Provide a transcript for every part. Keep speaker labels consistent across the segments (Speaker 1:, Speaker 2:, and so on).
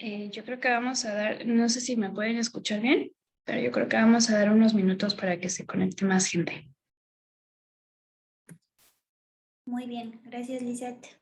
Speaker 1: Yo creo que vamos a dar, no sé si me pueden escuchar bien, pero yo creo que vamos a dar unos minutos para que se conecte más gente.
Speaker 2: Muy bien, gracias, Lisette.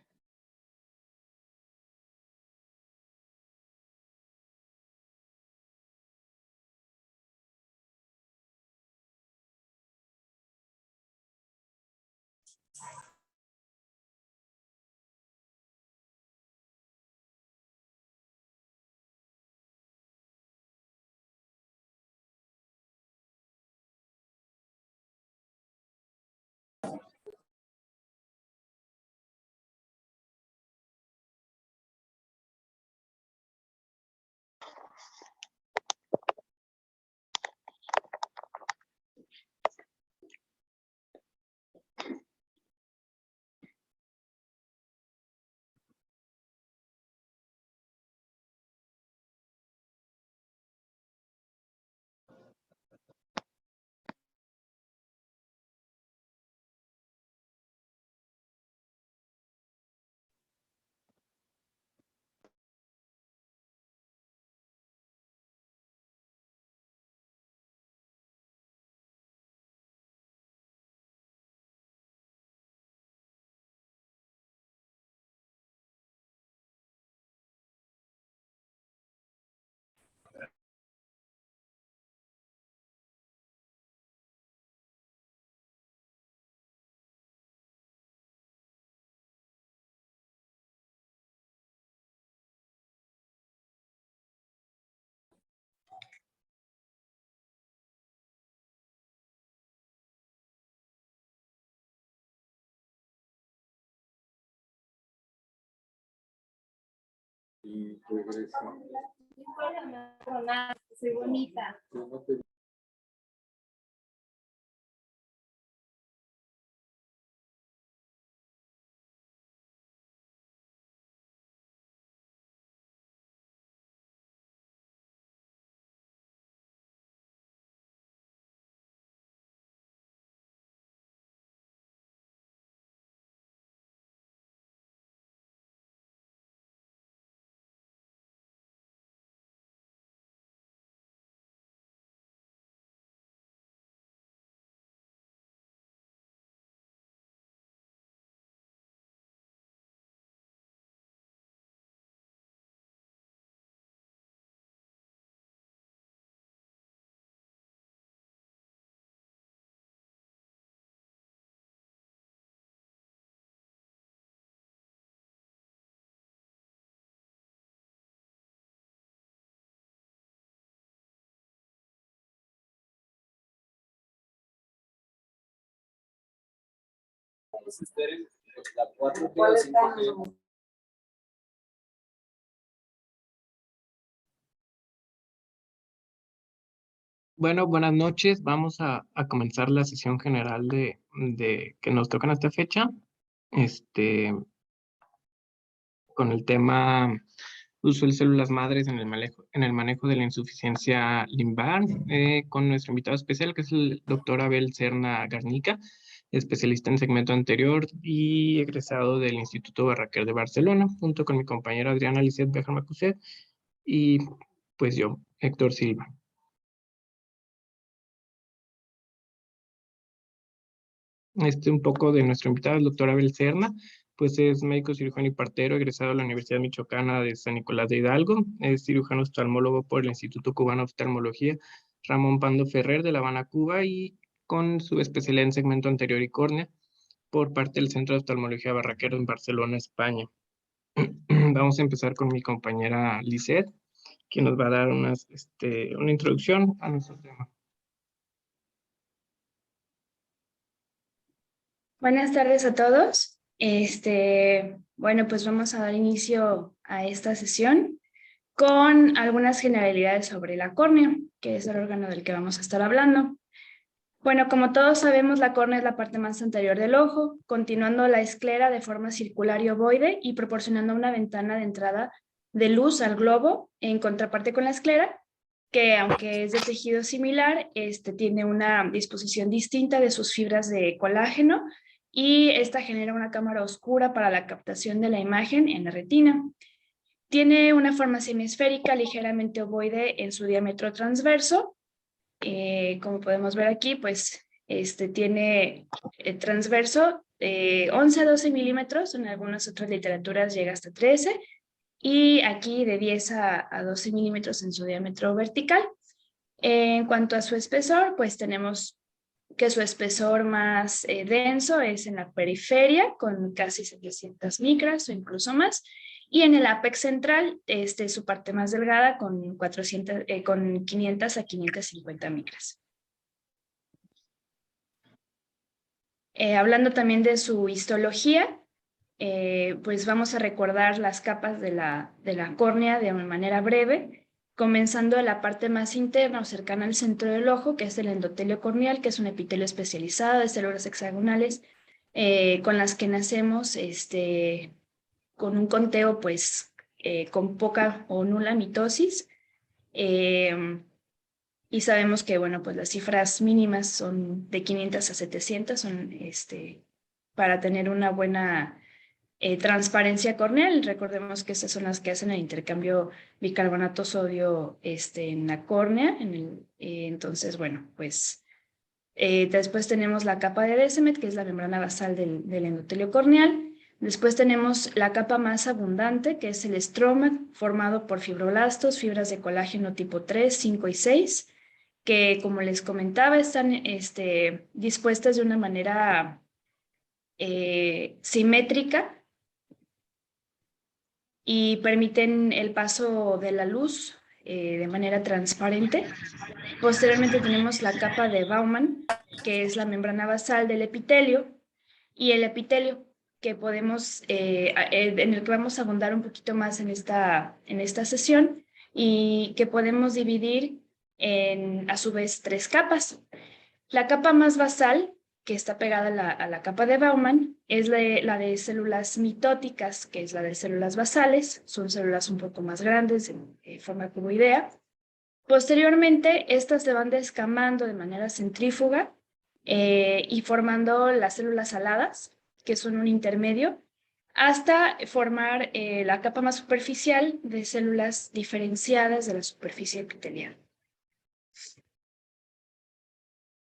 Speaker 3: Y regresa.
Speaker 2: Soy bonita.
Speaker 3: Los estéreos, la 4G o 5G.
Speaker 4: Bueno, buenas noches. Vamos a comenzar la sesión general de que nos toca en esta fecha. Con el tema uso de células madres en el manejo de la insuficiencia lumbar, con nuestro invitado especial, que es el doctor Abel Serna Garnica, especialista en segmento anterior y egresado del Instituto Barraquer de Barcelona, junto con mi compañera Adriana Lisset Bejar-Macuset y pues yo, Héctor Silva. Un poco de nuestro invitado, el doctor Abel Serna, pues es médico cirujano y partero, egresado de la Universidad Michoacana de San Nicolás de Hidalgo, es cirujano oftalmólogo por el Instituto Cubano de Oftalmología Ramón Pando Ferrer de La Habana, Cuba, y con su especialidad en segmento anterior y córnea por parte del Centro de Oftalmología Barraquero en Barcelona, España. Vamos a empezar con mi compañera Lisette, quien nos va a dar una introducción a nuestro tema.
Speaker 1: Buenas tardes a todos. Bueno, pues vamos a dar inicio a esta sesión con algunas generalidades sobre la córnea, que es el órgano del que vamos a estar hablando. Bueno, como todos sabemos, la córnea es la parte más anterior del ojo, continuando la esclera de forma circular y ovoide y proporcionando una ventana de entrada de luz al globo, en contraparte con la esclera, que aunque es de tejido similar, tiene una disposición distinta de sus fibras de colágeno y esta genera una cámara oscura para la captación de la imagen en la retina. Tiene una forma semiesférica ligeramente ovoide en su diámetro transverso. Como podemos ver aquí, pues tiene transverso 11 a 12 milímetros, en algunas otras literaturas llega hasta 13, y aquí de 10 a 12 milímetros en su diámetro vertical. En cuanto a su espesor, pues tenemos que su espesor más denso es en la periferia, con casi 700 micras o incluso más, y en el ápex central, su parte más delgada con 500 a 550 micras. Hablando también de su histología, pues vamos a recordar las capas de la córnea de una manera breve, comenzando de la parte más interna o cercana al centro del ojo, que es el endotelio corneal, que es un epitelio especializado de células hexagonales con las que nacemos con un conteo pues con poca o nula mitosis. Y sabemos que, bueno, pues las cifras mínimas son de 500 a 700, son para tener una buena transparencia corneal. Recordemos que esas son las que hacen el intercambio bicarbonato-sodio en la córnea. Entonces, bueno, pues después tenemos la capa de Descemet, que es la membrana basal del endotelio corneal. Después tenemos la capa más abundante, que es el estroma, formado por fibroblastos, fibras de colágeno tipo 3, 5 y 6, que, como les comentaba, están dispuestas de una manera simétrica y permiten el paso de la luz de manera transparente. Posteriormente tenemos la capa de Baumann, que es la membrana basal del epitelio, y el epitelio, que podemos, en el que vamos a abundar un poquito más en esta sesión, y que podemos dividir en, a su vez, 3 capas. La capa más basal, que está pegada a la capa de Baumann, es la de células mitóticas, que es la de células basales. Son células un poco más grandes, en forma cuboidea. Posteriormente, estas se van descamando de manera centrífuga y formando las células aladas, que son un intermedio, hasta formar la capa más superficial de células diferenciadas de la superficie epitelial.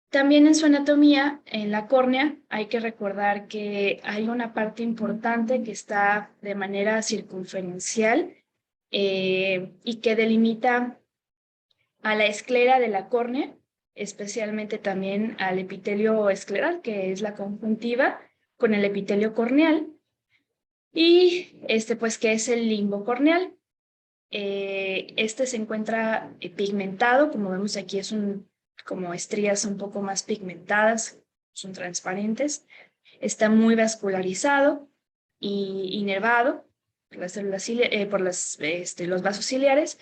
Speaker 1: También en su anatomía, en la córnea, hay que recordar que hay una parte importante que está de manera circunferencial y que delimita a la esclera de la córnea, especialmente también al epitelio escleral, que es la conjuntiva, con el epitelio corneal, y pues que es el limbo corneal. Se encuentra pigmentado, como vemos aquí es como estrías un poco más pigmentadas, son transparentes. Está muy vascularizado y inervado por las células por los vasos ciliares,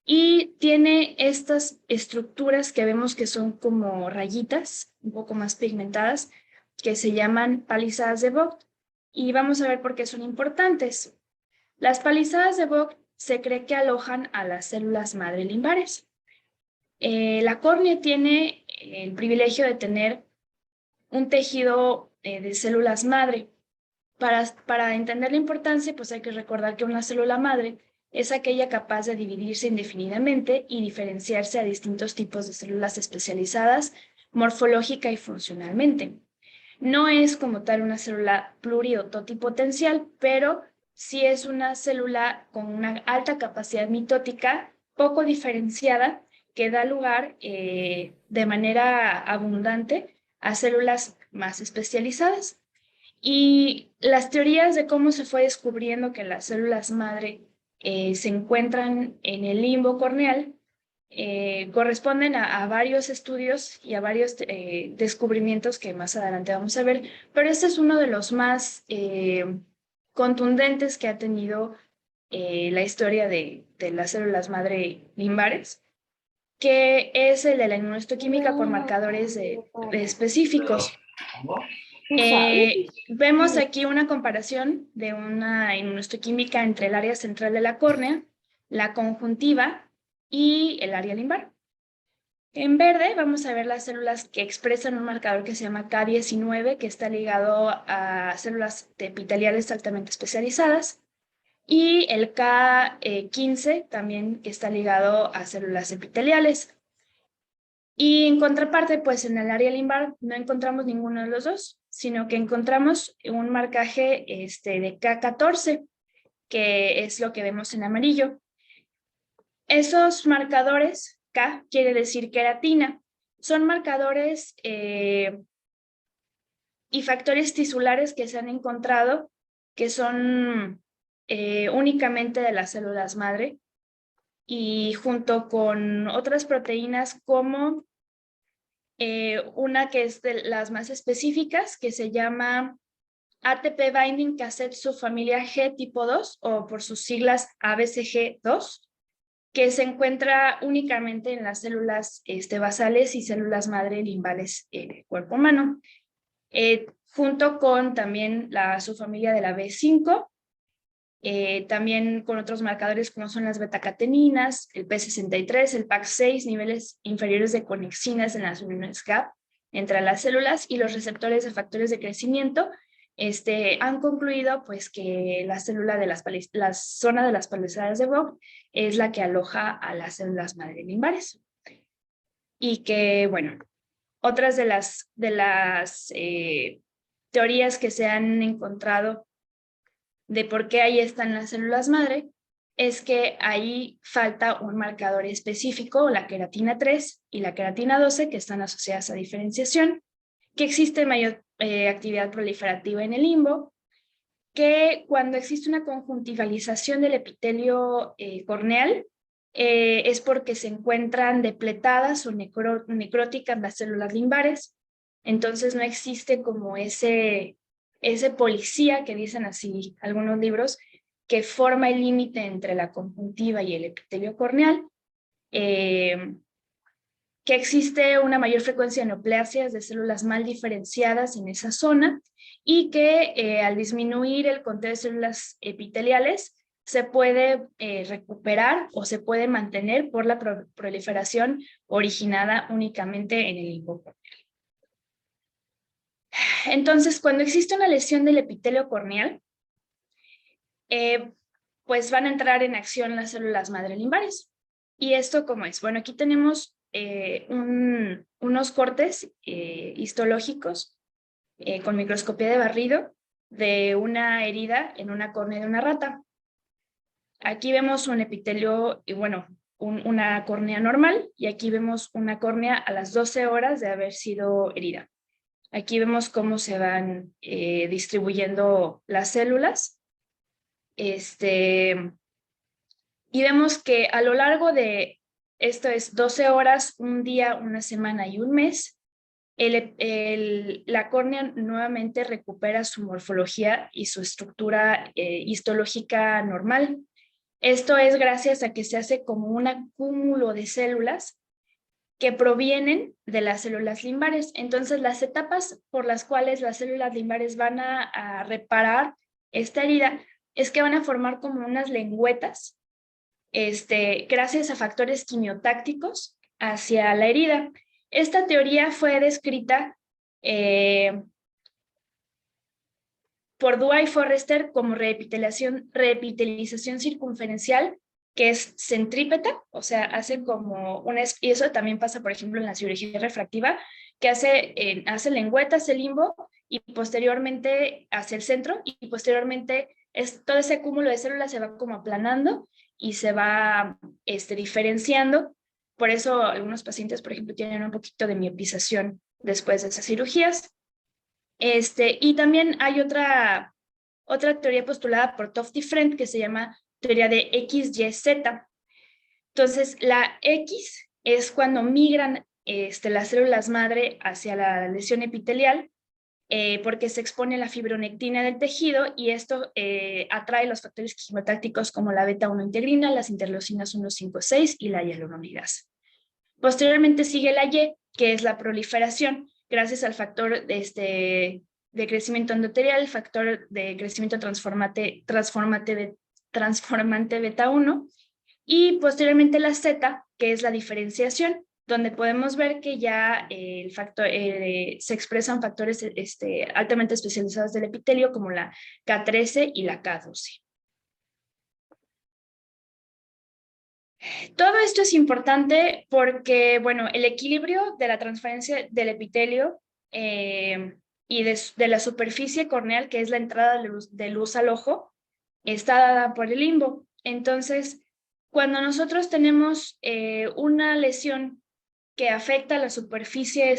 Speaker 1: y tiene estas estructuras que vemos que son como rayitas, un poco más pigmentadas, que se llaman palizadas de Vogt. Y vamos a ver por qué son importantes. Las palizadas de Vogt se cree que alojan a las células madre limbares. La córnea tiene el privilegio de tener un tejido de células madre. Para entender la importancia, pues hay que recordar que una célula madre es aquella capaz de dividirse indefinidamente y diferenciarse a distintos tipos de células especializadas morfológica y funcionalmente. No es como tal una célula pluri o totipotencial, pero sí es una célula con una alta capacidad mitótica, poco diferenciada, que da lugar de manera abundante a células más especializadas. Y las teorías de cómo se fue descubriendo que las células madre se encuentran en el limbo corneal corresponden a varios estudios y a varios descubrimientos que más adelante vamos a ver, pero este es uno de los más contundentes que ha tenido la historia de las células madre limbares, que es el de la inmunohistoquímica por marcadores específicos. Vemos aquí una comparación de una inmunohistoquímica entre el área central de la córnea, la conjuntiva y el área limbar. En verde vamos a ver las células que expresan un marcador que se llama K19, que está ligado a células epiteliales altamente especializadas. Y el K15 también, que está ligado a células epiteliales. Y en contraparte, pues en el área limbar no encontramos ninguno de los dos, sino que encontramos un marcaje de K14, que es lo que vemos en amarillo. Esos marcadores, K quiere decir queratina, son marcadores y factores tisulares que se han encontrado que son únicamente de las células madre, y junto con otras proteínas como una que es de las más específicas, que se llama ATP Binding Cassette subfamilia G tipo 2, o por sus siglas ABCG2, que se encuentra únicamente en las células basales y células madre limbales del cuerpo humano, junto con también la subfamilia de la B5, también con otros marcadores como son las betacateninas, el P63, el PAC6, niveles inferiores de conexinas en las uniones GAP entre las células, y los receptores de factores de crecimiento han concluido pues que la célula de la zona de las palizadas de Vogt es la que aloja a las células madre limbares. Y que, bueno, otras de las teorías que se han encontrado de por qué ahí están las células madre es que ahí falta un marcador específico, la queratina 3 y la queratina 12, que están asociadas a diferenciación, que existe mayor actividad proliferativa en el limbo, que cuando existe una conjuntivalización del epitelio corneal es porque se encuentran depletadas o necróticas las células limbares. Entonces no existe como ese policía, que dicen así algunos libros, que forma el límite entre la conjuntiva y el epitelio corneal, que existe una mayor frecuencia de neoplasias de células mal diferenciadas en esa zona, y que al disminuir el conteo de células epiteliales se puede recuperar o se puede mantener por la proliferación originada únicamente en el limbo corneal. Entonces, cuando existe una lesión del epitelio corneal, pues van a entrar en acción las células madre limbares. ¿Y esto cómo es? Bueno, aquí tenemos unos cortes histológicos con microscopía de barrido de una herida en una córnea de una rata. Aquí vemos un epitelio, y bueno, una córnea normal, y aquí vemos una córnea a las 12 horas de haber sido herida. Aquí vemos cómo se van distribuyendo las células. Y vemos que a lo largo de, esto es 12 horas, un día, una semana y un mes, la córnea nuevamente recupera su morfología y su estructura histológica normal. Esto es gracias a que se hace como un acúmulo de células que provienen de las células limbares. Entonces, las etapas por las cuales las células limbares van a reparar esta herida es que van a formar como unas lengüetas, gracias a factores quimiotácticos hacia la herida. Esta teoría fue descrita por Dua y Forrester como reepitelización circunferencial, que es centrípeta, o sea, hace como una, y eso también pasa, por ejemplo, en la cirugía refractiva, que hace lengüetas el limbo y posteriormente hacia el centro, y posteriormente todo ese cúmulo de células se va como aplanando y se va diferenciando. Por eso algunos pacientes, por ejemplo, tienen un poquito de miopización después de esas cirugías. Y también hay otra teoría postulada por Tofty Friend que se llama teoría de XYZ. Entonces, la X es cuando migran las células madre hacia la lesión epitelial, porque se expone la fibronectina del tejido, y esto atrae los factores quimiotácticos como la beta-1 integrina, las interleucinas 1, 5, 6 y la hialuronidasa. Posteriormente sigue la Y, que es la proliferación, gracias al factor de crecimiento endotelial, el factor de crecimiento transformante beta-1, y posteriormente la Z, que es la diferenciación, donde podemos ver que ya se expresan factores altamente especializados del epitelio, como la K13 y la K12. Todo esto es importante porque, bueno, el equilibrio de la transferencia del epitelio y de la superficie corneal, que es la entrada de luz al ojo, está dada por el limbo. Entonces, cuando nosotros tenemos una lesión que afecta a la superficie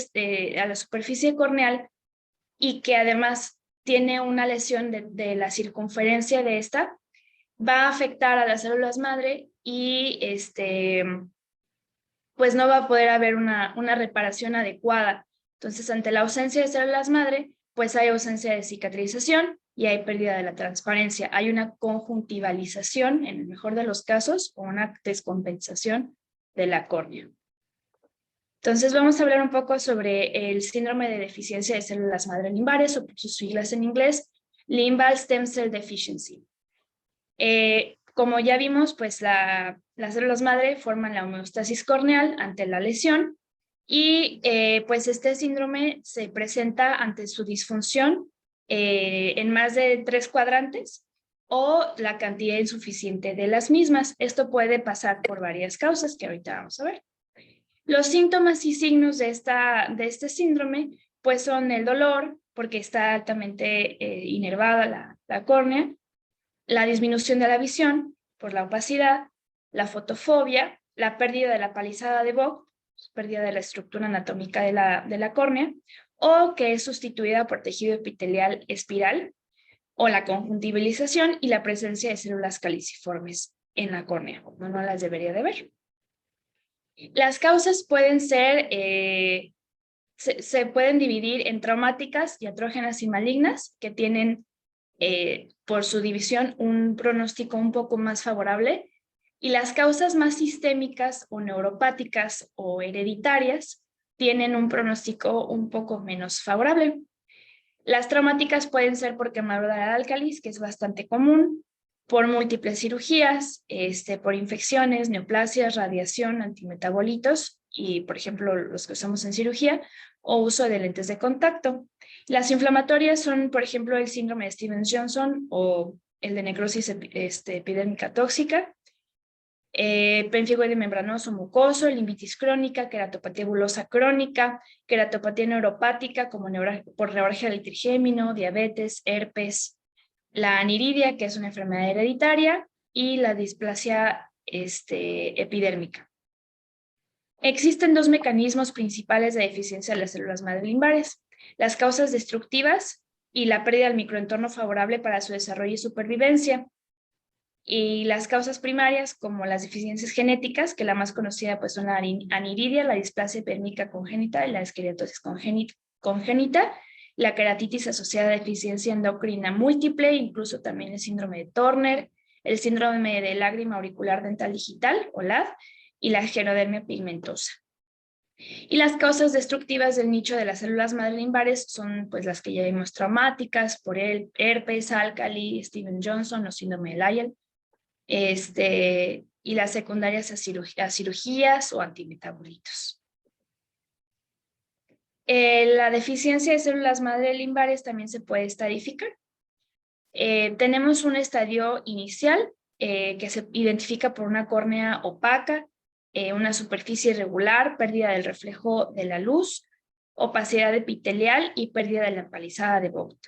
Speaker 1: corneal y que además tiene una lesión de la circunferencia de esta, va a afectar a las células madre y pues no va a poder haber una reparación adecuada. Entonces, ante la ausencia de células madre, pues hay ausencia de cicatrización y hay pérdida de la transparencia. Hay una conjuntivalización, en el mejor de los casos, o una descompensación de la córnea. Entonces, vamos a hablar un poco sobre el síndrome de deficiencia de células madre limbares, o por sus siglas en inglés, Limbal Stem Cell Deficiency. Como ya vimos, pues las células madre forman la homeostasis corneal ante la lesión y pues este síndrome se presenta ante su disfunción en más de 3 cuadrantes o la cantidad insuficiente de las mismas. Esto puede pasar por varias causas que ahorita vamos a ver. Los síntomas y signos de este síndrome pues son el dolor, porque está altamente inervada la córnea, la disminución de la visión por la opacidad, la fotofobia, la pérdida de la palizada de Vogt, pérdida de la estructura anatómica de la córnea, o que es sustituida por tejido epitelial espiral, o la conjuntivalización y la presencia de células caliciformes en la córnea, como no las debería de ver. Las causas pueden ser, se pueden dividir en traumáticas, iatrógenas y malignas, que tienen por su división un pronóstico un poco más favorable, y las causas más sistémicas o neuropáticas o hereditarias tienen un pronóstico un poco menos favorable. Las traumáticas pueden ser por quemadura de álcalis, que es bastante común, por múltiples cirugías, por infecciones, neoplasias, radiación, antimetabolitos y, por ejemplo, los que usamos en cirugía, o uso de lentes de contacto. Las inflamatorias son, por ejemplo, el síndrome de Stevens-Johnson o el de necrosis epidérmica tóxica, pemfigoide de membranoso mucoso, limbitis crónica, queratopatía bulosa crónica, queratopatía neuropática como por neuralgia del trigémino, diabetes, herpes, la aniridia, que es una enfermedad hereditaria, y la displasia epidérmica. Existen 2 mecanismos principales de deficiencia de las células madre limbares: las causas destructivas y la pérdida del microentorno favorable para su desarrollo y supervivencia. Y las causas primarias, como las deficiencias genéticas, que la más conocida pues son la aniridia, la displasia epidérmica congénita y la esclerosis congénita, la queratitis asociada a deficiencia endocrina múltiple, incluso también el síndrome de Turner, el síndrome de lágrima auricular dental digital, o LAD, y la gerodermia pigmentosa. Y las causas destructivas del nicho de las células madre limbares son pues las que ya vimos traumáticas, por el herpes, álcali, Stevens-Johnson o síndrome de Lyell, y las secundarias a cirugías o antimetabolitos. La deficiencia de células madre limbares también se puede estadificar. Tenemos un estadio inicial que se identifica por una córnea opaca, una superficie irregular, pérdida del reflejo de la luz, opacidad epitelial y pérdida de la palizada de Vogt.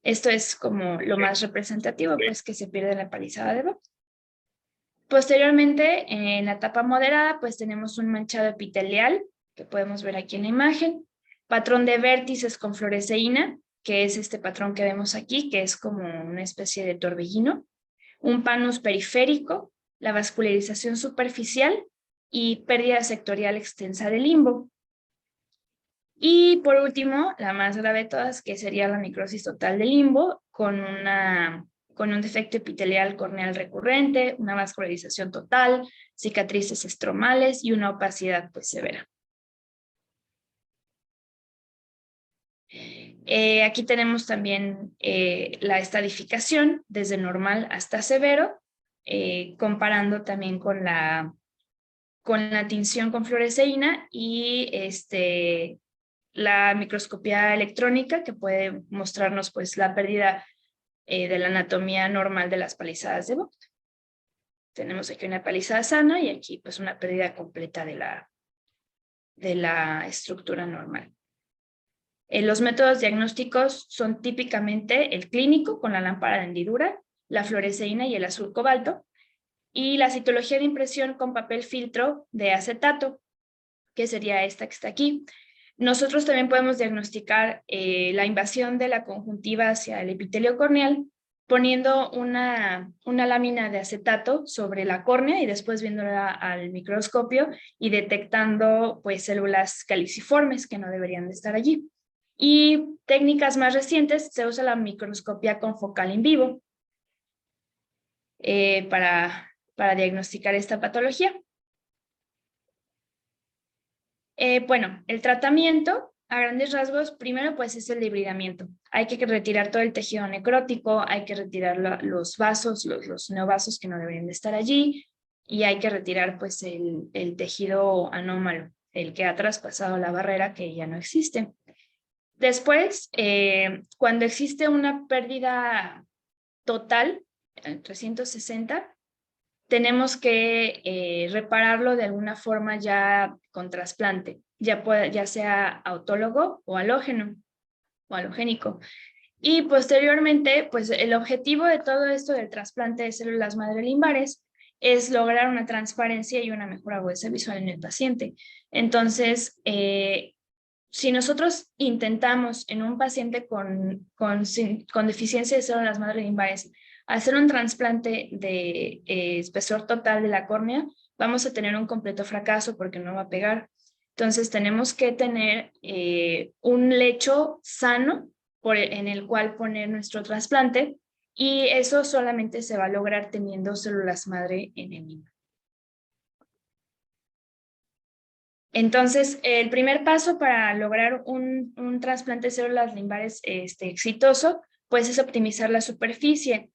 Speaker 1: Esto es como lo más representativo, pues, que se pierde la palizada de Vogt. Posteriormente, en la etapa moderada, pues tenemos un manchado epitelial, que podemos ver aquí en la imagen, patrón de vértices con fluoresceína, que es este patrón que vemos aquí, que es como una especie de torbellino, un panus periférico, la vascularización superficial y pérdida sectorial extensa del limbo. Y por último, la más grave de todas, que sería la necrosis total del limbo, con un defecto epitelial corneal recurrente, una vascularización total, cicatrices estromales y una opacidad pues severa. Aquí tenemos también la estadificación desde normal hasta severo, comparando también con la tinción con fluoresceína y la microscopía electrónica, que puede mostrarnos pues la pérdida de la anatomía normal de las palizadas de Vogt. tenemos aquí una palizada sana y aquí pues una pérdida completa de la estructura normal. Los métodos diagnósticos son típicamente el clínico con la lámpara de hendidura, la fluoresceína y el azul cobalto, y la citología de impresión con papel filtro de acetato, que sería esta que está aquí. Nosotros también podemos diagnosticar la invasión de la conjuntiva hacia el epitelio corneal poniendo una lámina de acetato sobre la córnea y después viéndola al microscopio y detectando pues células caliciformes que no deberían de estar allí. Y técnicas más recientes se usa la microscopía confocal in vivo para diagnosticar esta patología. Bueno, el tratamiento a grandes rasgos, primero pues es el debridamiento. Hay que retirar todo el tejido necrótico, hay que retirar los vasos, los neovasos que no deberían de estar allí, y hay que retirar pues el tejido anómalo, el que ha traspasado la barrera que ya no existe. Después, cuando existe una pérdida total, 360, tenemos que repararlo de alguna forma ya con trasplante, ya sea autólogo o halógeno o halogénico. Y posteriormente, pues el objetivo de todo esto del trasplante de células madre limbares es lograr una transparencia y una mejor agudeza visual en el paciente. Entonces, si nosotros intentamos en un paciente con deficiencia de células madre limbares hacer un trasplante de espesor total de la córnea, vamos a tener un completo fracaso porque no va a pegar. Entonces tenemos que tener un lecho sano en el cual poner nuestro trasplante, y eso solamente se va a lograr teniendo células madre en el limbo. Entonces, el primer paso para lograr un trasplante de células limbares exitoso, pues es optimizar la superficie.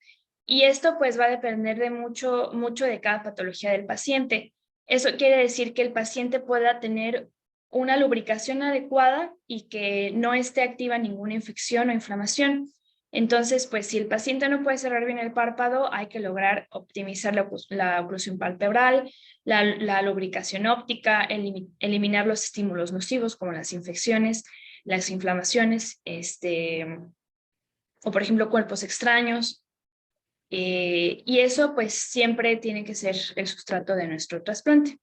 Speaker 1: Y esto pues va a depender de mucho de cada patología del paciente. Eso quiere decir que el paciente pueda tener una lubricación adecuada y que no esté activa ninguna infección o inflamación. Entonces, pues si el paciente no puede cerrar bien el párpado, hay que lograr optimizar la oclusión palpebral, la lubricación óptica, eliminar los estímulos nocivos como las infecciones, las inflamaciones, o por ejemplo cuerpos extraños. Y eso pues siempre tiene que ser el sustrato de nuestro trasplante.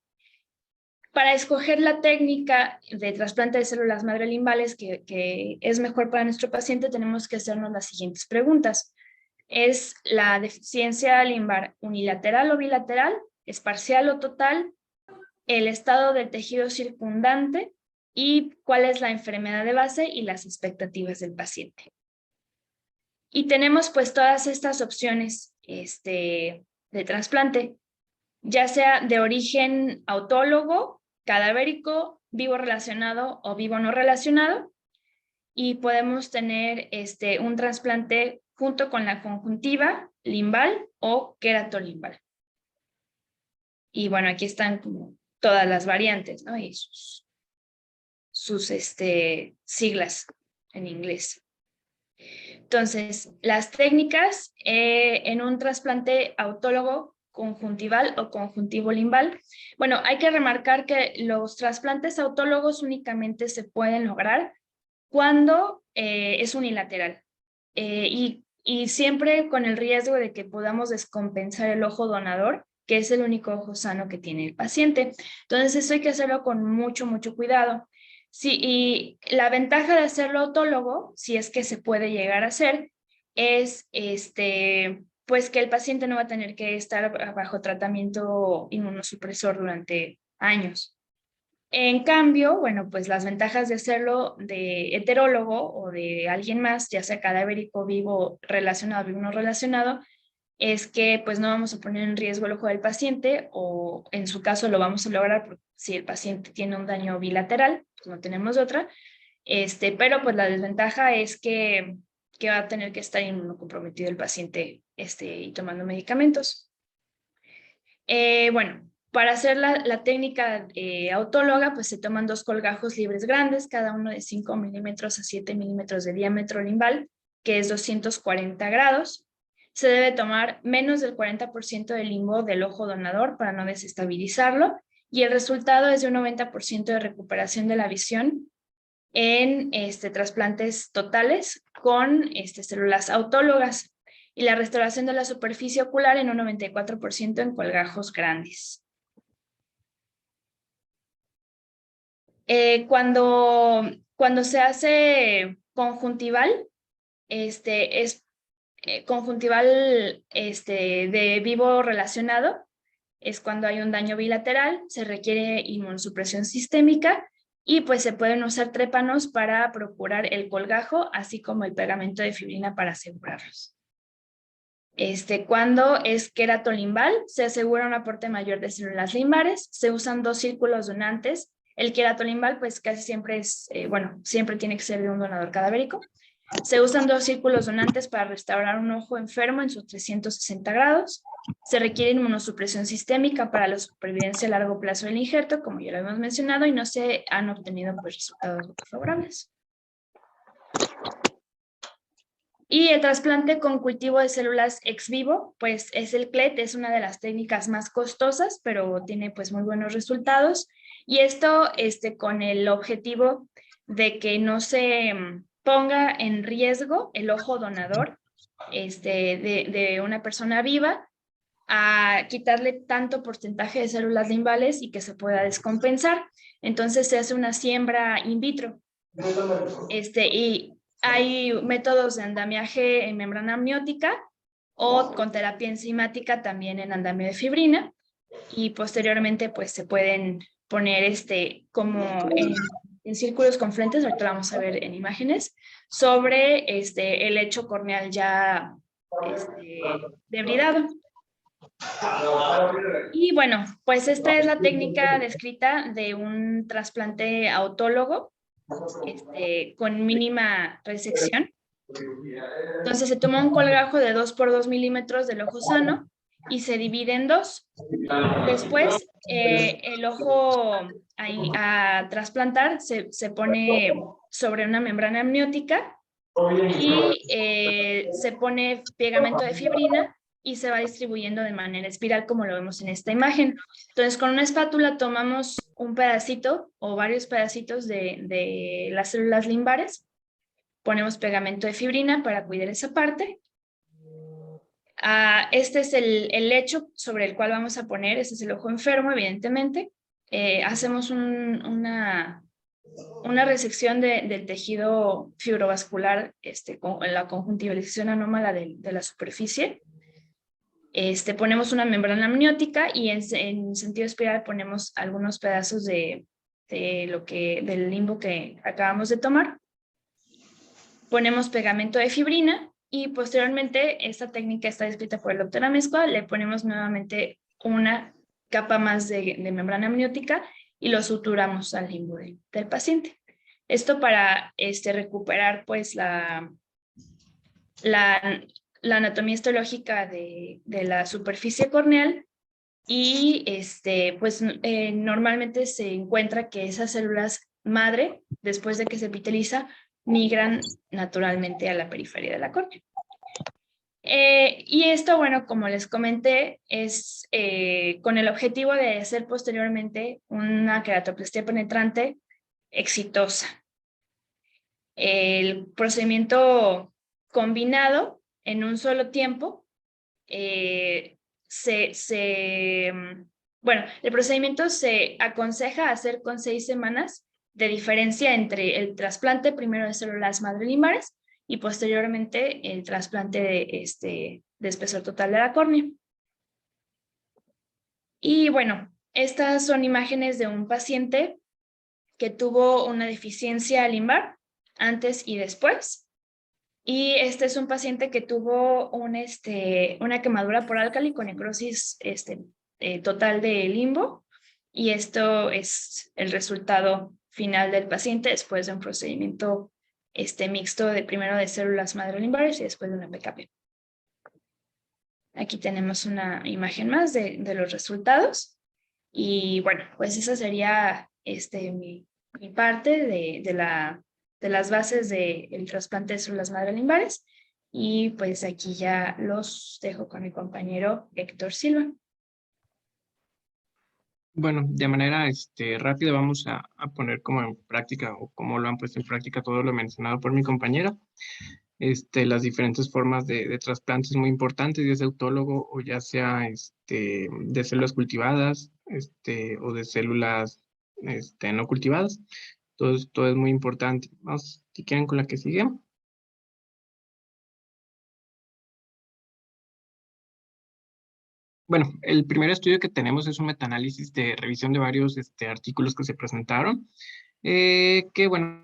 Speaker 1: Para escoger la técnica de trasplante de células madre limbales que es mejor para nuestro paciente, tenemos que hacernos las siguientes preguntas. ¿Es la deficiencia limbar unilateral o bilateral? ¿Es parcial o total? ¿El estado del tejido circundante? ¿Y cuál es la enfermedad de base y las expectativas del paciente? Y tenemos pues todas estas opciones de trasplante, ya sea de origen autólogo, cadavérico, vivo relacionado o vivo no relacionado, y podemos tener un trasplante junto con la conjuntiva limbal o queratolimbal. Y bueno, aquí están como todas las variantes, ¿no? Y sus siglas en inglés. Entonces, las técnicas en un trasplante autólogo conjuntival o conjuntivo limbal. Bueno, hay que remarcar que los trasplantes autólogos únicamente se pueden lograr cuando es unilateral y siempre con el riesgo de que podamos descompensar el ojo donador, que es el único ojo sano que tiene el paciente. Entonces, eso hay que hacerlo con mucho cuidado. Sí, y la ventaja de hacerlo autólogo, si es que se puede llegar a hacer, es pues que el paciente no va a tener que estar bajo tratamiento inmunosupresor durante años. En cambio, bueno, pues las ventajas de hacerlo de heterólogo o de alguien más, ya sea cadavérico, vivo, relacionado, vivo no relacionado, es que pues no vamos a poner en riesgo el ojo del paciente, o en su caso lo vamos a lograr porque si el paciente tiene un daño bilateral, pues no tenemos otra, pero pues la desventaja es que va a tener que estar inmunocomprometido el paciente y tomando medicamentos. Bueno, para hacer la técnica autóloga, pues se toman 2 colgajos libres grandes, cada uno de 5 milímetros a 7 milímetros de diámetro limbal, que es 240 grados. Se debe tomar menos del 40% del limbo del ojo donador para no desestabilizarlo, y el resultado es de un 90% de recuperación de la visión en trasplantes totales con células autólogas, y la restauración de la superficie ocular en un 94% en colgajos grandes. Cuando se hace conjuntival, es conjuntival de vivo relacionado, es cuando hay un daño bilateral, se requiere inmunosupresión sistémica y pues se pueden usar trépanos para procurar el colgajo, así como el pegamento de fibrina para asegurarlos. Cuando es queratolimbal, se asegura un aporte mayor de células limbares, se usan 2 círculos donantes. El queratolimbal pues casi siempre siempre tiene que ser de un donador cadavérico. Se usan 2 círculos donantes para restaurar un ojo enfermo en sus 360 grados. Se requiere inmunosupresión sistémica para la supervivencia a largo plazo del injerto, como ya lo hemos mencionado, y no se han obtenido pues, resultados favorables. Y el trasplante con cultivo de células ex vivo, pues es el CLET, es una de las técnicas más costosas, pero tiene pues muy buenos resultados. Y esto con el objetivo de que no se ponga en riesgo el ojo donador de una persona viva, a quitarle tanto porcentaje de células limbales y que se pueda descompensar. Entonces se hace una siembra in vitro. Y hay métodos de andamiaje en membrana amniótica o con terapia enzimática también en andamio de fibrina, y posteriormente pues se pueden poner como en círculos confluentes, ahorita lo vamos a ver en imágenes, sobre el lecho corneal ya debridado. Y bueno, pues esta es la técnica descrita de un trasplante autólogo con mínima resección. Entonces se toma un colgajo de 2 por 2 milímetros del ojo sano y se divide en 2. Después, el ojo a trasplantar se pone sobre una membrana amniótica y se pone pegamento de fibrina y se va distribuyendo de manera espiral, como lo vemos en esta imagen. Entonces, con una espátula tomamos un pedacito o varios pedacitos de las células limbares, ponemos pegamento de fibrina para cuidar esa parte. Este es el lecho sobre el cual vamos a poner, este es el ojo enfermo, evidentemente. Hacemos una resección del tejido fibrovascular con la conjuntivalización anómala de la superficie. Ponemos una membrana amniótica y en sentido espiral ponemos algunos pedazos del limbo que acabamos de tomar. Ponemos pegamento de fibrina y posteriormente esta técnica está descrita por el doctor Amezcua. Le ponemos nuevamente una capa más de membrana amniótica y lo suturamos al limbo del paciente. Esto para recuperar pues la anatomía histológica de la superficie corneal y normalmente se encuentra que esas células madre, después de que se epiteliza, migran naturalmente a la periferia de la córnea. Y esto, bueno, como les comenté, es con el objetivo de hacer posteriormente una queratoplastia penetrante exitosa. El procedimiento combinado en un solo tiempo, el procedimiento se aconseja hacer con 6 semanas de diferencia entre el trasplante primero de células madre limbares y posteriormente el trasplante de espesor total de la córnea. Y bueno, estas son imágenes de un paciente que tuvo una deficiencia limbar antes y después. Y este es un paciente que tuvo una quemadura por álcali con necrosis total de limbo, y esto es el resultado final del paciente después de un procedimiento mixto primero de células madre limbares y después de una PKP. Aquí tenemos una imagen más de los resultados. Y bueno, pues esa sería mi parte de las bases del trasplante de células madre limbares. Y pues aquí ya los dejo con mi compañero Héctor Silva.
Speaker 4: Bueno, de manera rápida vamos a poner como en práctica o como lo han puesto en práctica todo lo mencionado por mi compañera. Las diferentes formas de trasplantes muy importantes, ya sea autólogo o ya sea de células cultivadas o de células no cultivadas. Todo es muy importante. Vamos, si quieren, con la que sigue. Bueno, el primer estudio que tenemos es un metaanálisis de revisión de varios artículos que se presentaron, que bueno,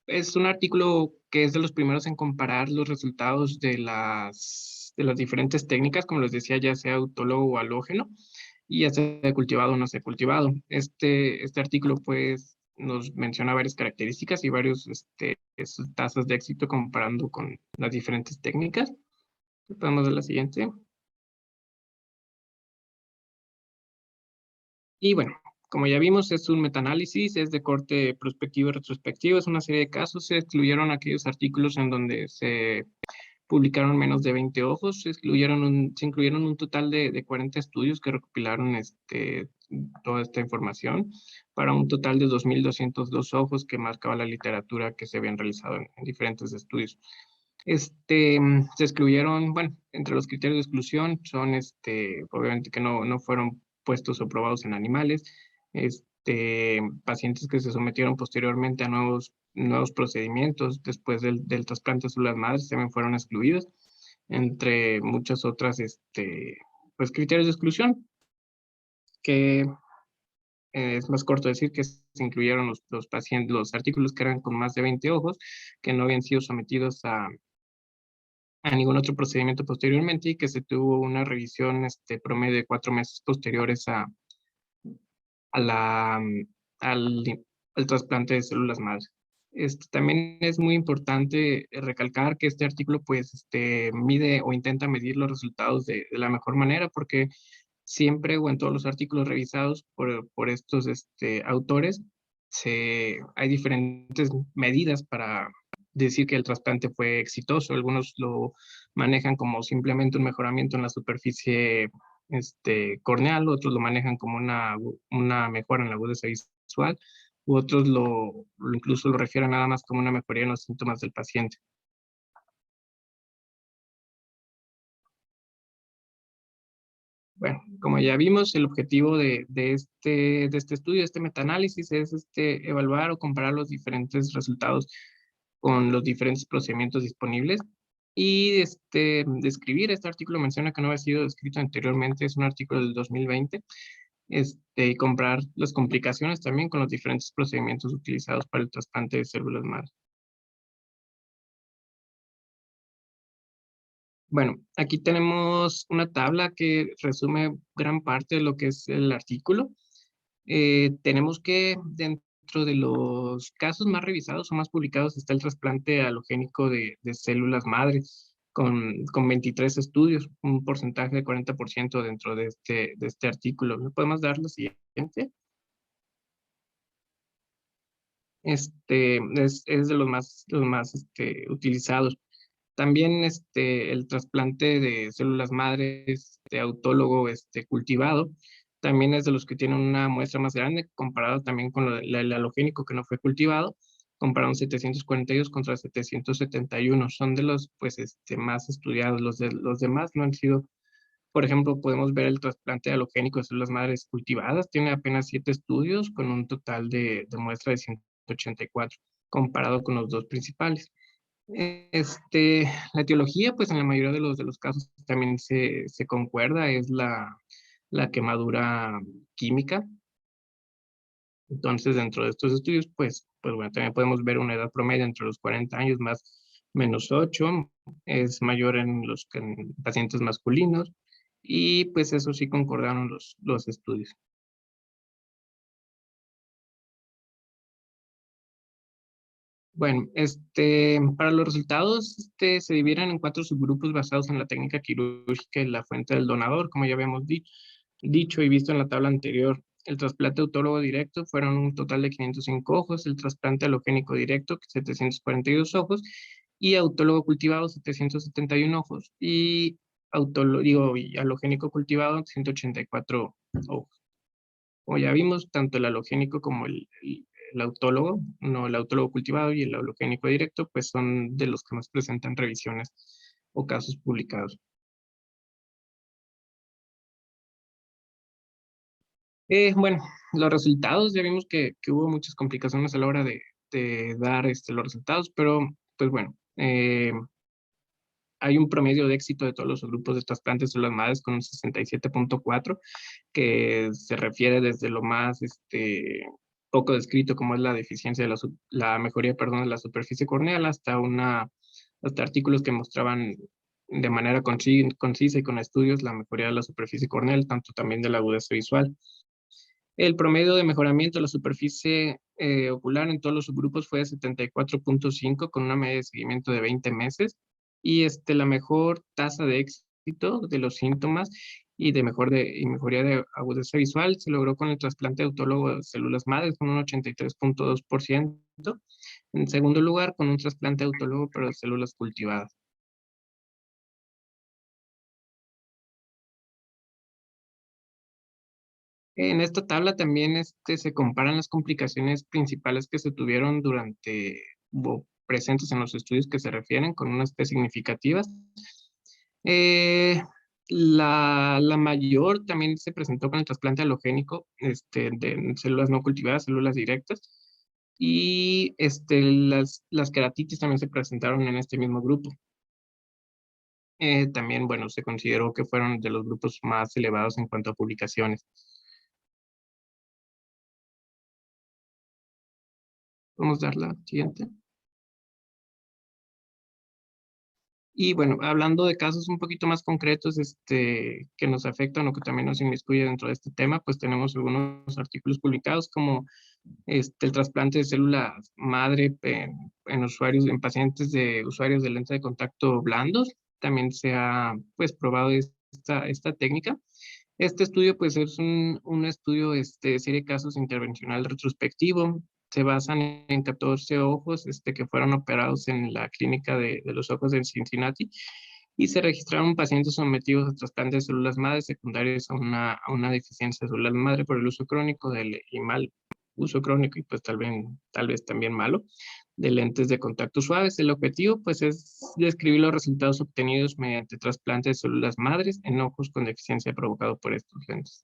Speaker 4: es un artículo que es de los primeros en comparar los resultados de las diferentes técnicas, como les decía, ya sea autólogo o halógeno, y ya sea cultivado o no sea cultivado. Este artículo pues nos menciona varias características y varios tasas de éxito comparando con las diferentes técnicas. Podemos ver la siguiente. Y bueno, como ya vimos, es un metaanálisis, es de corte prospectivo y retrospectivo, es una serie de casos. Se excluyeron aquellos artículos en donde se publicaron menos de 20 ojos, se incluyeron un total de 40 estudios que recopilaron toda esta información para un total de 2.202 ojos que marcaba la literatura que se habían realizado en diferentes estudios. Se excluyeron, bueno, entre los criterios de exclusión son, obviamente que no fueron puestos o probados en animales, pacientes que se sometieron posteriormente a nuevos procedimientos después del trasplante de células madres también fueron excluidos, entre muchas otras, pues criterios de exclusión, que es más corto decir que se incluyeron los pacientes, los artículos que eran con más de 20 ojos, que no habían sido sometidos a ningún otro procedimiento posteriormente y que se tuvo una revisión promedio de 4 meses posteriores a la, al trasplante de células madre. También es muy importante recalcar que este artículo pues mide o intenta medir los resultados de la mejor manera porque siempre o en todos los artículos revisados por estos autores hay diferentes medidas para decir que el trasplante fue exitoso. Algunos lo manejan como simplemente un mejoramiento en la superficie corneal, otros lo manejan como una mejora en la agudeza visual, u otros incluso lo refieren nada más como una mejoría en los síntomas del paciente. Bueno, como ya vimos, el objetivo de este estudio, de este metaanálisis, es evaluar o comparar los diferentes resultados con los diferentes procedimientos disponibles y describir. Este artículo menciona que no había sido escrito anteriormente, es un artículo del 2020, y comparar las complicaciones también con los diferentes procedimientos utilizados para el trasplante de células madre. Bueno, aquí tenemos una tabla que resume gran parte de lo que es el artículo. Tenemos que dentro de los casos más revisados o más publicados está el trasplante halogénico de células madres con 23 estudios, un porcentaje de 40% dentro de este artículo. ¿Me podemos dar la siguiente? Es de los más utilizados. También el trasplante de células madres de autólogo cultivado también es de los que tienen una muestra más grande comparado también con el halogénico que no fue cultivado, comparado 742 contra 771. Son de los pues más estudiados. Los demás no han sido. Por ejemplo, podemos ver el trasplante halogénico de células madres cultivadas, tiene apenas 7 estudios con un total de muestra de 184 comparado con los dos principales. La etiología, pues en la mayoría de los casos también se concuerda, es la quemadura química. Entonces, dentro de estos estudios, pues bueno, también podemos ver una edad promedio entre los 40 años más menos 8, es mayor en pacientes masculinos, y pues eso sí concordaron los estudios. Bueno, para los resultados se dividen en 4 subgrupos basados en la técnica quirúrgica y la fuente del donador, como ya habíamos dicho y visto en la tabla anterior. El trasplante autólogo directo fueron un total de 505 ojos, el trasplante halogénico directo 742 ojos y autólogo cultivado 771 ojos y y halogénico cultivado 184 ojos. Como ya vimos, tanto el halogénico como el autólogo, no el autólogo cultivado y el halogénico directo, pues son de los que más presentan revisiones o casos publicados. Bueno, los resultados, ya vimos que hubo muchas complicaciones a la hora de dar los resultados, pero pues bueno, hay un promedio de éxito de todos los grupos de trasplantes de células madres con un 67.4, que se refiere desde lo más poco descrito, como es la deficiencia de la mejoría, perdón, de la superficie corneal, hasta artículos que mostraban de manera concisa y con estudios la mejoría de la superficie corneal, tanto también de la agudeza visual. El promedio de mejoramiento de la superficie ocular en todos los subgrupos fue de 74.5 con una media de seguimiento de 20 meses y la mejor tasa de éxito de los síntomas y mejoría de agudeza visual se logró con el trasplante autólogo de células madres con un 83.2%. En segundo lugar, con un trasplante autólogo pero de células cultivadas. En esta tabla también se comparan las complicaciones principales que se tuvieron presentes en los estudios que se refieren con unas P significativas. La mayor también se presentó con el trasplante halogénico de células no cultivadas, células directas. Y las queratitis también se presentaron en este mismo grupo. También, bueno, se consideró que fueron de los grupos más elevados en cuanto a publicaciones. Vamos a dar la siguiente. Y bueno, hablando de casos un poquito más concretos que nos afectan o que también nos inmiscuye dentro de este tema, pues tenemos algunos artículos publicados como el trasplante de células madre en pacientes de usuarios de lente de contacto blandos. También se ha pues probado esta técnica. Este estudio pues es un estudio de serie de casos intervencional retrospectivo. Se basan en 14 ojos que fueron operados en la clínica de los ojos de Cincinnati y se registraron pacientes sometidos a trasplante de células madre secundarias a una deficiencia celular madre por el uso crónico y mal uso crónico y pues tal vez también malo de lentes de contacto suaves. El objetivo pues es describir los resultados obtenidos mediante trasplante de células madres en ojos con deficiencia provocado por estos lentes.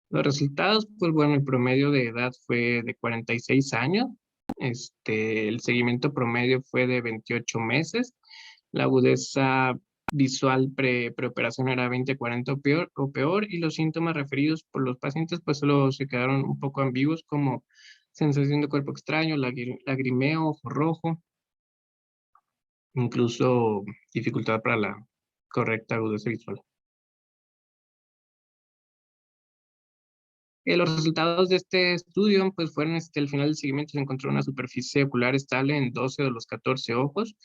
Speaker 4: Los resultados, pues bueno, el promedio de edad fue de 46 años. El seguimiento promedio fue de 28 meses. La agudeza visual preoperación era 20-40 o peor, y los síntomas referidos por los pacientes pues solo se quedaron un poco ambiguos, como sensación de cuerpo extraño, lagrimeo, ojo rojo, incluso dificultad para la correcta agudeza visual. Los resultados de este estudio pues fueron al final del seguimiento se encontró una superficie ocular estable en 12 de los 14 ojos.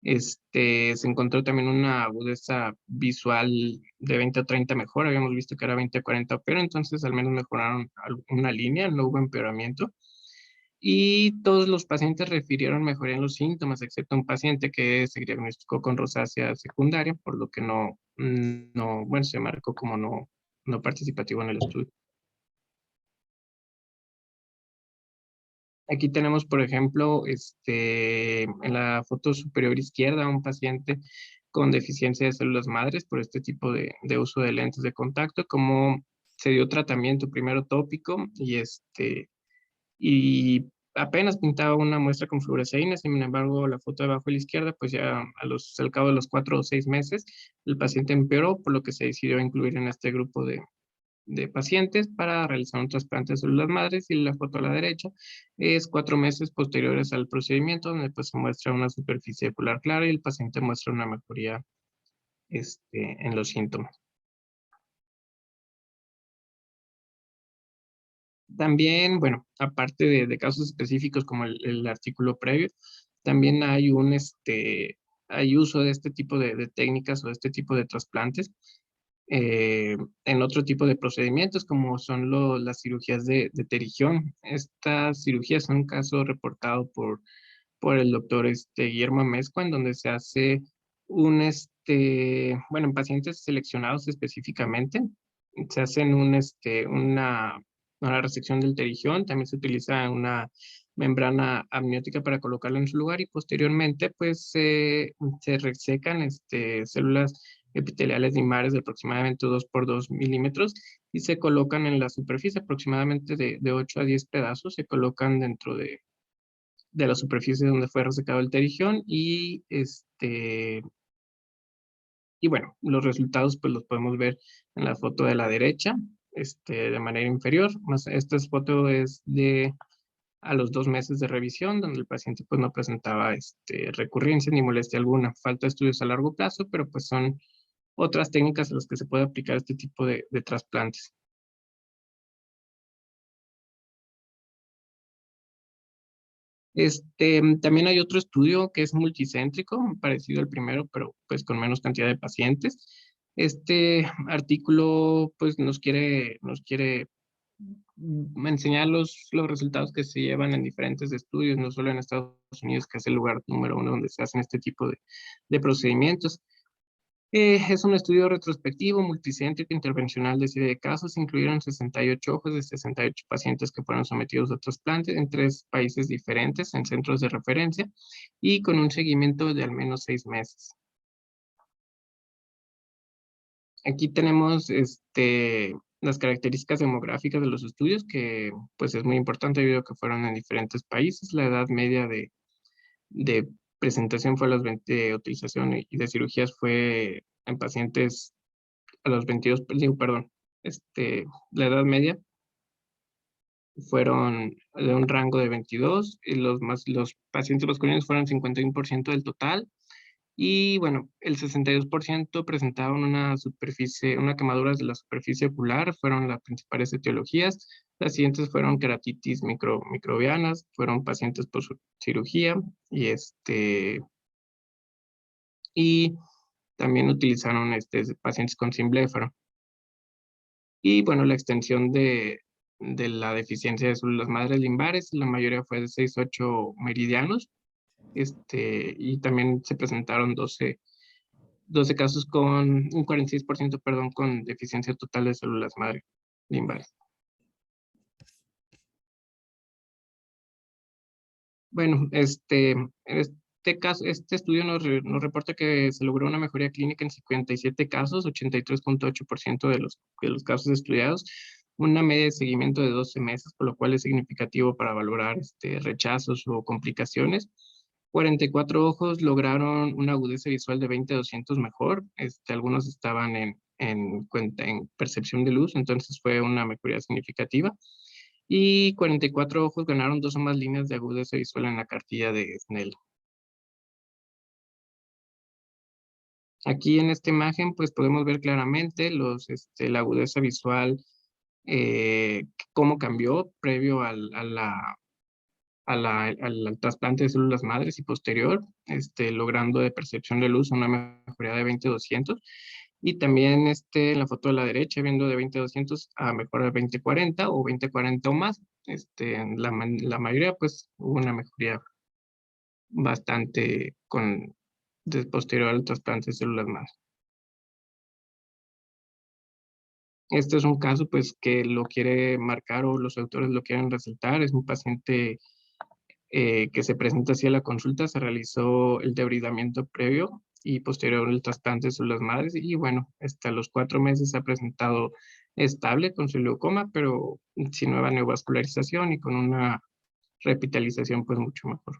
Speaker 4: Se encontró también una agudeza visual de 20 a 30 mejor. Habíamos visto que era 20 a 40, pero entonces al menos mejoraron una línea, no hubo empeoramiento. Y todos los pacientes refirieron mejoría en los síntomas, excepto un paciente que se diagnosticó con rosácea secundaria, por lo que bueno, se marcó como no participativo en el estudio. Aquí tenemos, por ejemplo, en la foto superior izquierda, un paciente con deficiencia de células madres por este tipo de uso de lentes de contacto, como se dio tratamiento primero tópico y apenas pintaba una muestra con fluoresceína. Sin embargo, la foto de abajo a la izquierda, pues ya al cabo de los 4 o 6 meses, el paciente empeoró, por lo que se decidió incluir en este grupo de pacientes para realizar un trasplante de células madres, y la foto a la derecha es 4 meses posteriores al procedimiento, donde pues se muestra una superficie ocular clara y el paciente muestra una mejoría en los síntomas. También, bueno, aparte de casos específicos como el artículo previo, también hay hay uso de este tipo de técnicas o de este tipo de trasplantes en otro tipo de procedimientos como son las cirugías de pterigión. Estas cirugías son un caso reportado por el doctor Guillermo Amezcua, en donde se hace bueno, en pacientes seleccionados específicamente, se hacen una resección del pterigión, también se utiliza una membrana amniótica para colocarla en su lugar y posteriormente pues se resecan células epiteliales limares de aproximadamente 2 por 2 milímetros y se colocan en la superficie aproximadamente de 8 a 10 pedazos, se colocan dentro de la superficie donde fue resecado el pterigión y bueno, los resultados pues los podemos ver en la foto de la derecha, de manera inferior. Esta foto es a los 2 meses de revisión, donde el paciente pues no presentaba recurrencia ni molestia alguna. Falta estudios a largo plazo, pero pues son otras técnicas a las que se puede aplicar este tipo de trasplantes. También hay otro estudio que es multicéntrico, parecido al primero, pero pues con menos cantidad de pacientes. Este artículo pues nos quiere enseñar los resultados que se llevan en diferentes estudios, no solo en Estados Unidos, que es el lugar número 1 donde se hacen este tipo de procedimientos. Es un estudio retrospectivo, multicéntrico, intervencional de serie de casos. Incluyeron 68 ojos de 68 pacientes que fueron sometidos a trasplantes en 3 países diferentes, en centros de referencia, y con un seguimiento de al menos 6 meses. Aquí tenemos las características demográficas de los estudios, que pues es muy importante debido a que fueron en diferentes países. La edad media de presentación fue a los 20, de utilización y de cirugías fue en pacientes a los 22, digo, perdón, la edad media fueron de un rango de 22 y los pacientes masculinos fueron 51% del total. Y bueno, el 62% presentaban una quemadura de la superficie ocular, fueron las principales etiologías. Las siguientes fueron queratitis microbianas, fueron pacientes por cirugía y también utilizaron pacientes con simbléfaro. Y bueno, la extensión de la deficiencia de células madres limbares, la mayoría fue de 6-8 meridianos, y también se presentaron 12 casos con un 46%, perdón, con deficiencia total de células madre limbares. Bueno, en este caso, este estudio nos reporta que se logró una mejoría clínica en 57 casos, 83.8% de los casos estudiados, una media de seguimiento de 12 meses, por lo cual es significativo para valorar rechazos o complicaciones. 44 ojos lograron una agudeza visual de 20/200 mejor, algunos estaban en percepción de luz, entonces fue una mejoría significativa. Y 44 ojos ganaron 2 o más líneas de agudeza visual en la cartilla de Snell. Aquí en esta imagen pues podemos ver claramente la agudeza visual, cómo cambió previo al trasplante de células madres y posterior, logrando de percepción de luz una mejoría de 20/200. Y también en la foto de la derecha, viendo de 20/200 a mejora de 20/40 o 20/40 o más. En la mayoría, pues, hubo una mejoría bastante posterior al trasplante de células madres. Este es un caso, pues, que lo quiere marcar o los autores lo quieren resaltar. Es un paciente que se presenta así a la consulta. Se realizó el debridamiento previo y posterior el trasplante de células madres y bueno, hasta los 4 meses se ha presentado estable con su leucoma, pero sin nueva neovascularización y con una revitalización pues mucho mejor.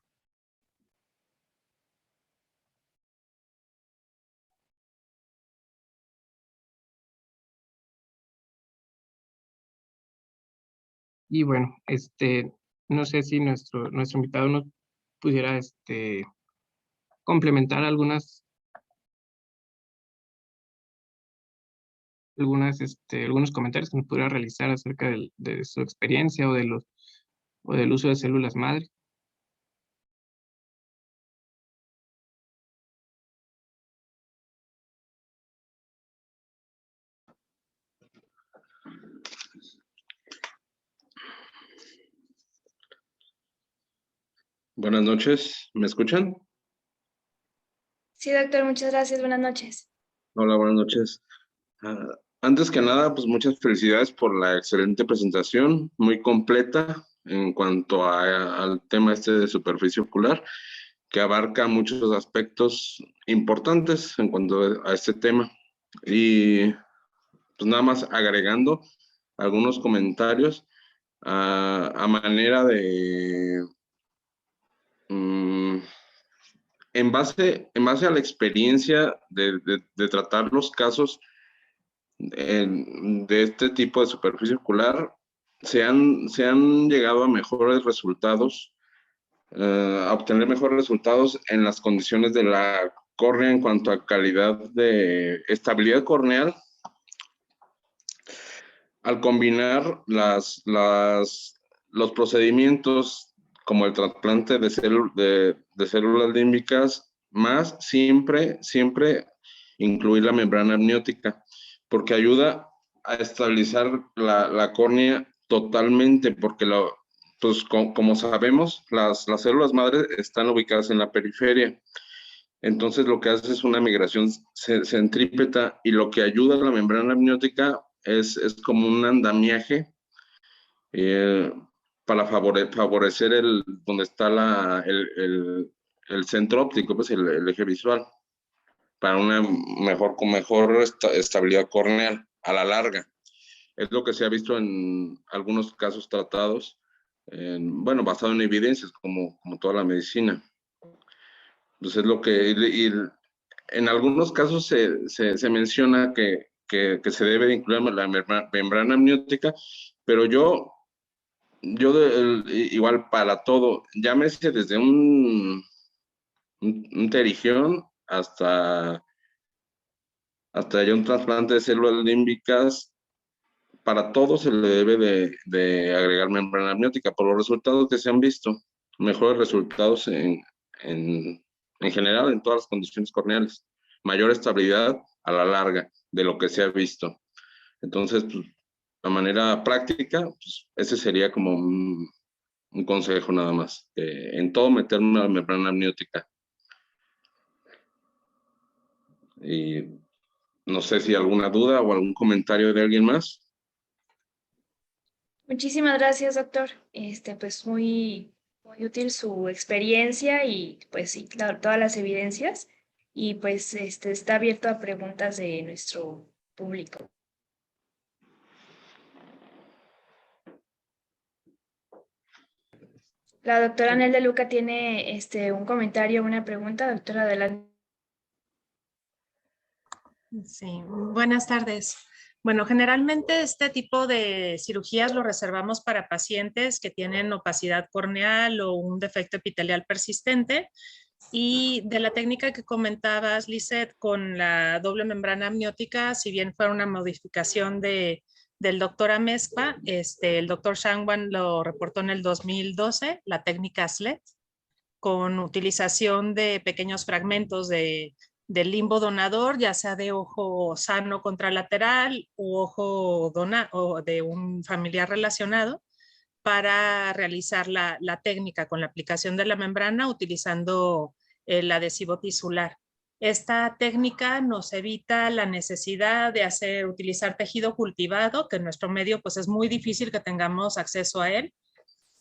Speaker 4: Y bueno, no sé si nuestro invitado nos pudiera complementar algunos comentarios que nos pudiera realizar acerca de su experiencia o del uso de células madre.
Speaker 5: Buenas noches, ¿me escuchan?
Speaker 1: Sí, doctor, muchas gracias. Buenas noches.
Speaker 5: Hola, buenas noches. Ah, Antes que nada, pues muchas felicidades por la excelente presentación, muy completa en cuanto al tema este de superficie ocular, que abarca muchos aspectos importantes en cuanto a este tema. Y pues nada más agregando algunos comentarios a manera de... mm, en base a la experiencia de tratar los casos de este tipo de superficie ocular, se han llegado a mejores resultados, a obtener mejores resultados en las condiciones de la córnea en cuanto a calidad de estabilidad corneal, al combinar los procedimientos como el trasplante de células límbicas, más siempre incluir la membrana amniótica, porque ayuda a estabilizar la córnea totalmente, porque pues como sabemos, las células madre están ubicadas en la periferia. Entonces lo que hace es una migración centrípeta, y lo que ayuda a la membrana amniótica es como un andamiaje eh, para favorecer donde está el centro óptico, pues el eje visual, para una mejor estabilidad corneal a la larga. Es lo que se ha visto en algunos casos tratados, bueno, basado en evidencias, como toda la medicina. Entonces, en algunos casos se menciona que se debe de incluir la membrana amniótica, pero igual para todo, llámese desde un pterigión hasta ya un trasplante de células límbicas, para todo se le debe de agregar membrana amniótica por los resultados que se han visto, mejores resultados en general en todas las condiciones corneales, mayor estabilidad a la larga de lo que se ha visto. Entonces, pues, de manera práctica, pues, ese sería como un consejo nada más, en todo meter una membrana amniótica. Y no sé si alguna duda o algún comentario de alguien más.
Speaker 1: Muchísimas gracias, doctor. Pues muy útil su experiencia y pues sí, claro, todas las evidencias. Y pues está abierto a preguntas de nuestro público. La doctora Anel de Luca tiene un comentario, una pregunta. Doctora, adelante.
Speaker 6: Sí, buenas tardes. Bueno, generalmente este tipo de cirugías lo reservamos para pacientes que tienen opacidad corneal o un defecto epitelial persistente. Y de la técnica que comentabas, Lisette, con la doble membrana amniótica, si bien fue una modificación del doctor Amezcua, el doctor Shangwan lo reportó en el 2012, la técnica SLET, con utilización de pequeños fragmentos del limbo donador, ya sea de ojo sano contralateral u ojo o de un familiar relacionado, para realizar la técnica con la aplicación de la membrana utilizando el adhesivo tisular. Esta técnica nos evita la necesidad de utilizar tejido cultivado, que en nuestro medio pues es muy difícil que tengamos acceso a él.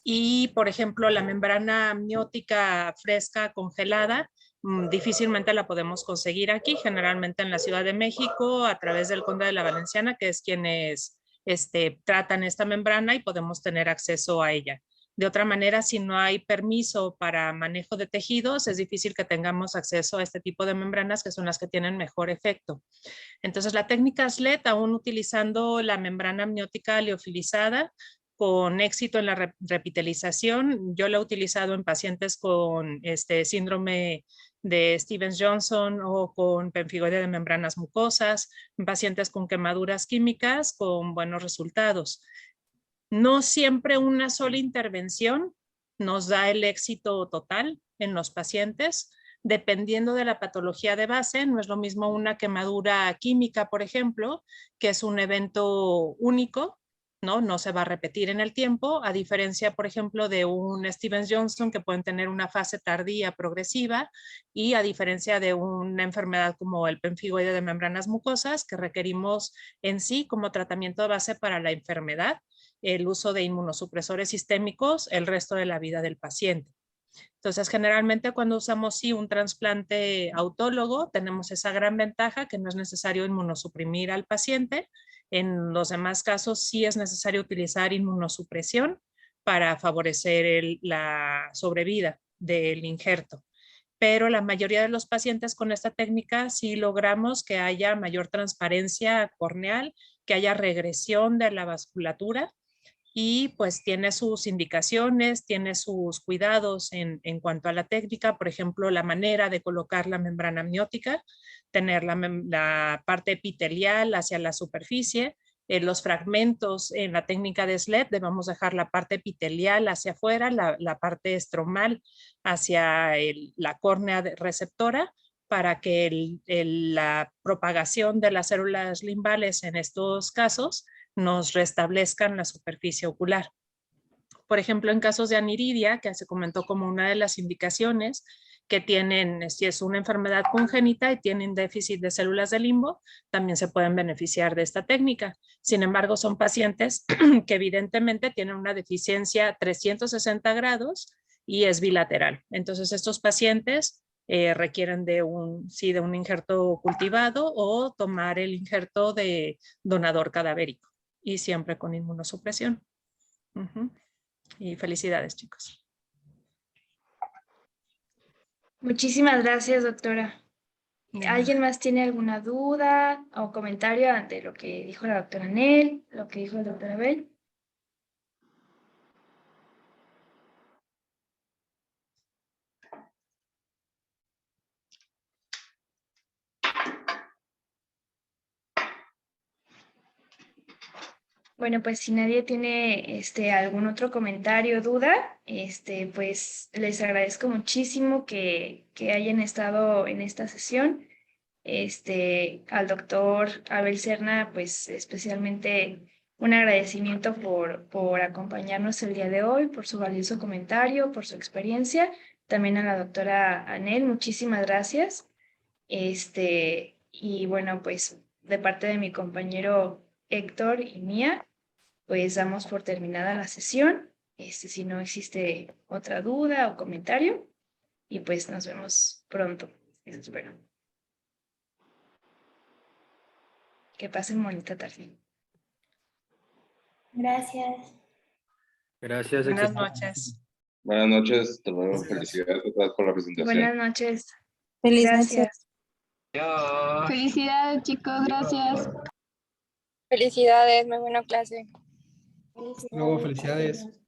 Speaker 6: Y, por ejemplo, la membrana amniótica fresca congelada, difícilmente la podemos conseguir aquí, generalmente en la Ciudad de México, a través del Conde de la Valenciana, que es quienes tratan esta membrana, y podemos tener acceso a ella. De otra manera, si no hay permiso para manejo de tejidos, es difícil que tengamos acceso a este tipo de membranas, que son las que tienen mejor efecto. Entonces, la técnica SLET, aún utilizando la membrana amniótica liofilizada, con éxito en la repitelización. Yo la he utilizado en pacientes con síndrome de Stevens-Johnson o con pemfigoidea de membranas mucosas, en pacientes con quemaduras químicas con buenos resultados. No siempre una sola intervención nos da el éxito total en los pacientes. Dependiendo de la patología de base, no es lo mismo una quemadura química, por ejemplo, que es un evento único, ¿no? No se va a repetir en el tiempo, a diferencia, por ejemplo, de un Stevens-Johnson que pueden tener una fase tardía progresiva y a diferencia de una enfermedad como el pemfigoide de membranas mucosas que requerimos en sí como tratamiento de base para la enfermedad, el uso de inmunosupresores sistémicos el resto de la vida del paciente. Entonces, generalmente cuando usamos sí un trasplante autólogo, tenemos esa gran ventaja que no es necesario inmunosuprimir al paciente. En los demás casos sí es necesario utilizar inmunosupresión para favorecer la sobrevida del injerto. Pero la mayoría de los pacientes con esta técnica sí logramos que haya mayor transparencia corneal, que haya regresión de la vasculatura y pues tiene sus indicaciones, tiene sus cuidados en cuanto a la técnica, por ejemplo, la manera de colocar la membrana amniótica, tener la parte epitelial hacia la superficie, los fragmentos en la técnica de SLED debemos dejar la parte epitelial hacia afuera, la parte estromal hacia la córnea receptora, para que la propagación de las células limbales en estos casos nos restablezcan la superficie ocular. Por ejemplo, en casos de aniridia, que se comentó como una de las indicaciones, que tienen, si es una enfermedad congénita y tienen déficit de células de limbo, también se pueden beneficiar de esta técnica. Sin embargo, son pacientes que evidentemente tienen una deficiencia 360 grados y es bilateral. Entonces, estos pacientes requieren de un injerto cultivado o tomar el injerto de donador cadavérico y siempre con inmunosupresión. Y felicidades, chicos.
Speaker 1: Muchísimas gracias, doctora.
Speaker 6: Bien.
Speaker 1: ¿Alguien más tiene alguna duda o comentario ante lo que dijo la doctora Nel, lo que dijo el doctor Abel? Bueno, pues si nadie tiene algún otro comentario o duda, pues les agradezco muchísimo que hayan estado en esta sesión. Al doctor Abel Serna, pues especialmente un agradecimiento por acompañarnos el día de hoy, por su valioso comentario, por su experiencia. También a la doctora Anel, muchísimas gracias. Y bueno, pues de parte de mi compañero Héctor y mía, pues damos por terminada la sesión. Si no existe otra duda o comentario, y pues nos vemos pronto. Eso espero. Que pasen bonita tarde.
Speaker 2: Gracias.
Speaker 3: Gracias.
Speaker 6: Buenas noches.
Speaker 5: Buenas noches, hasta luego. Felicidades por la presentación.
Speaker 1: Buenas noches.
Speaker 7: Feliz
Speaker 1: Gracias.
Speaker 7: Felicidades, chicos, gracias.
Speaker 8: Felicidades, muy buena clase.
Speaker 2: Felicidades.
Speaker 9: Felicidades.